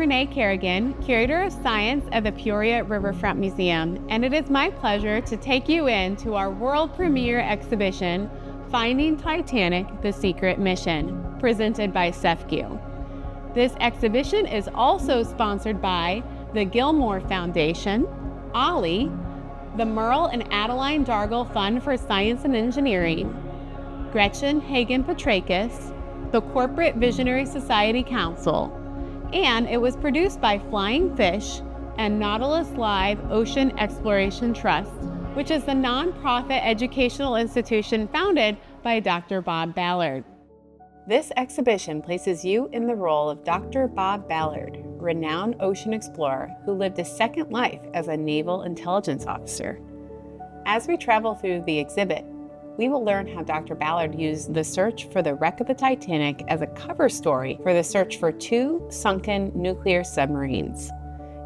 Renae Kerrigan, Curator of Science at the Peoria Riverfront Museum, and it is my pleasure to take you into our world premiere exhibition, Finding Titanic, The Secret Mission, presented by CEFCU. This exhibition is also sponsored by the Gilmore Foundation, OLLI, the Merle and Adeline Dargle Fund for Science and Engineering, Gretchen Hagen Petrakis, the Corporate Visionary Society Council, and it was produced by Flying Fish and Nautilus Live Ocean Exploration Trust, which is the nonprofit educational institution founded by Dr. Bob Ballard. This exhibition places you in the role of Dr. Bob Ballard, renowned ocean explorer who lived a second life as a naval intelligence officer. As we travel through the exhibit, we will learn how Dr. Ballard used the search for the wreck of the Titanic as a cover story for the search for 2 sunken nuclear submarines.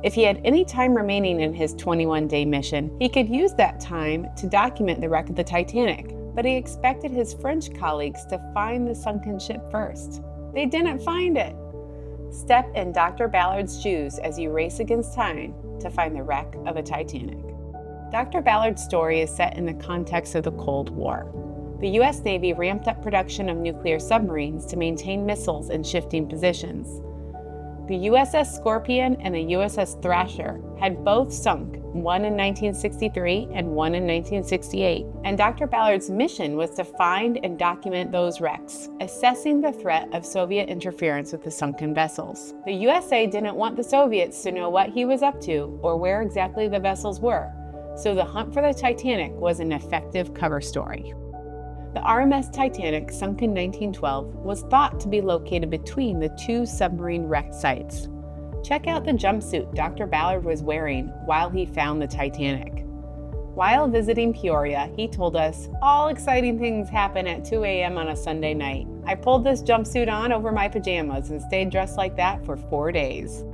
If he had any time remaining in his 21-day mission, he could use that time to document the wreck of the Titanic, but he expected his French colleagues to find the sunken ship first. They didn't find it. Step in Dr. Ballard's shoes as you race against time to find the wreck of the Titanic. Dr. Ballard's story is set in the context of the Cold War. The U.S. Navy ramped up production of nuclear submarines to maintain missiles in shifting positions. The USS Scorpion and the USS Thrasher had both sunk, one in 1963 and one in 1968, and Dr. Ballard's mission was to find and document those wrecks, assessing the threat of Soviet interference with the sunken vessels. The USA didn't want the Soviets to know what he was up to or where exactly the vessels were, so the hunt for the Titanic was an effective cover story. The RMS Titanic, sunk in 1912, was thought to be located between the 2 submarine wreck sites. Check out the jumpsuit Dr. Ballard was wearing while he found the Titanic. While visiting Peoria, he told us, "All exciting things happen at 2 a.m. on a Sunday night. I pulled this jumpsuit on over my pajamas and stayed dressed like that for 4 days."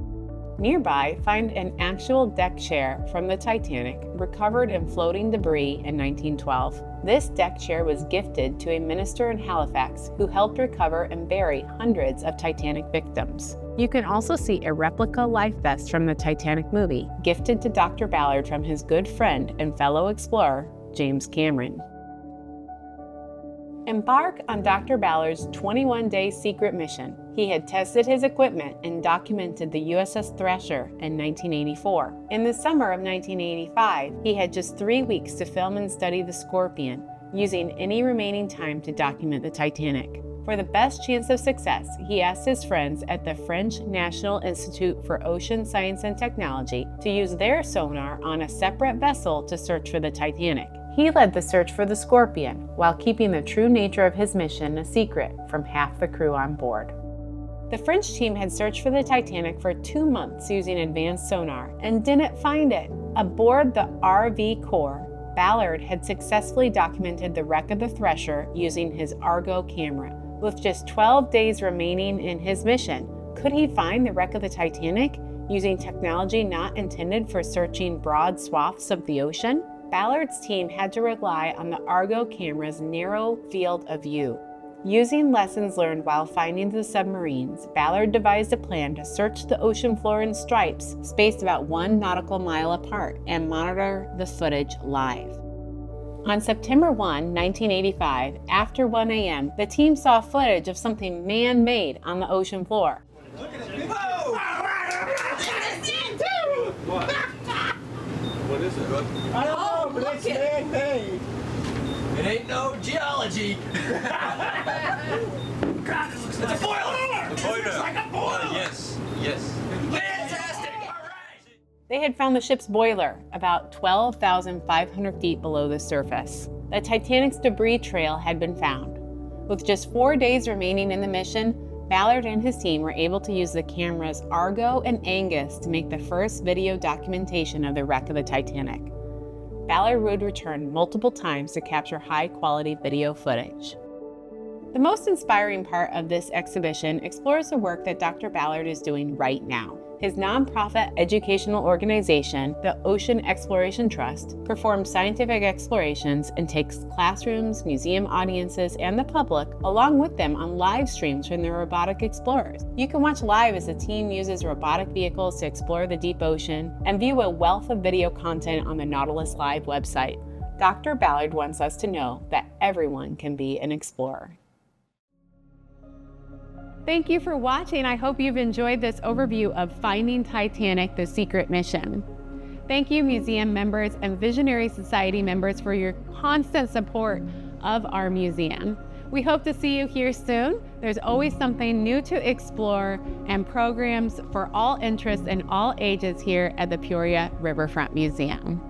Nearby, find an actual deck chair from the Titanic recovered in floating debris in 1912. This deck chair was gifted to a minister in Halifax who helped recover and bury hundreds of Titanic victims. You can also see a replica life vest from the Titanic movie, gifted to Dr. Ballard from his good friend and fellow explorer, James Cameron. Embark on Dr. Ballard's 21-day secret mission. He had tested his equipment and documented the USS Thrasher in 1984. In the summer of 1985, he had just 3 weeks to film and study the Scorpion, using any remaining time to document the Titanic. For the best chance of success, he asked his friends at the French National Institute for Ocean Science and Technology to use their sonar on a separate vessel to search for the Titanic. He led the search for the Scorpion, while keeping the true nature of his mission a secret from half the crew on board. The French team had searched for the Titanic for 2 months using advanced sonar and didn't find it. Aboard the RV Core, Ballard had successfully documented the wreck of the Thrasher using his Argo camera. With just 12 days remaining in his mission, could he find the wreck of the Titanic using technology not intended for searching broad swaths of the ocean? Ballard's team had to rely on the Argo camera's narrow field of view. Using lessons learned while finding the submarines, Ballard devised a plan to search the ocean floor in stripes spaced about 1 nautical mile apart and monitor the footage live. On September 1, 1985, after 1 a.m., the team saw footage of something man-made on the ocean floor. Look at it. Whoa! What? What is it? I don't know, but it's man-made. It ain't no geology. God, this looks It's like a boiler. A boiler. It looks like a boiler. Yes. Fantastic. All right. They had found the ship's boiler about 12,500 feet below the surface. The Titanic's debris trail had been found. With just 4 days remaining in the mission, Ballard and his team were able to use the cameras Argo and Angus to make the first video documentation of the wreck of the Titanic. Ballard would return multiple times to capture high-quality video footage. The most inspiring part of this exhibition explores the work that Dr. Ballard is doing right now. His nonprofit educational organization, the Ocean Exploration Trust, performs scientific explorations and takes classrooms, museum audiences, and the public along with them on live streams from the robotic explorers. You can watch live as the team uses robotic vehicles to explore the deep ocean and view a wealth of video content on the Nautilus Live website. Dr. Ballard wants us to know that everyone can be an explorer. Thank you for watching. I hope you've enjoyed this overview of Finding Titanic, the Secret Mission. Thank you, museum members and Visionary Society members, for your constant support of our museum. We hope to see you here soon. There's always something new to explore and programs for all interests and all ages here at the Peoria Riverfront Museum.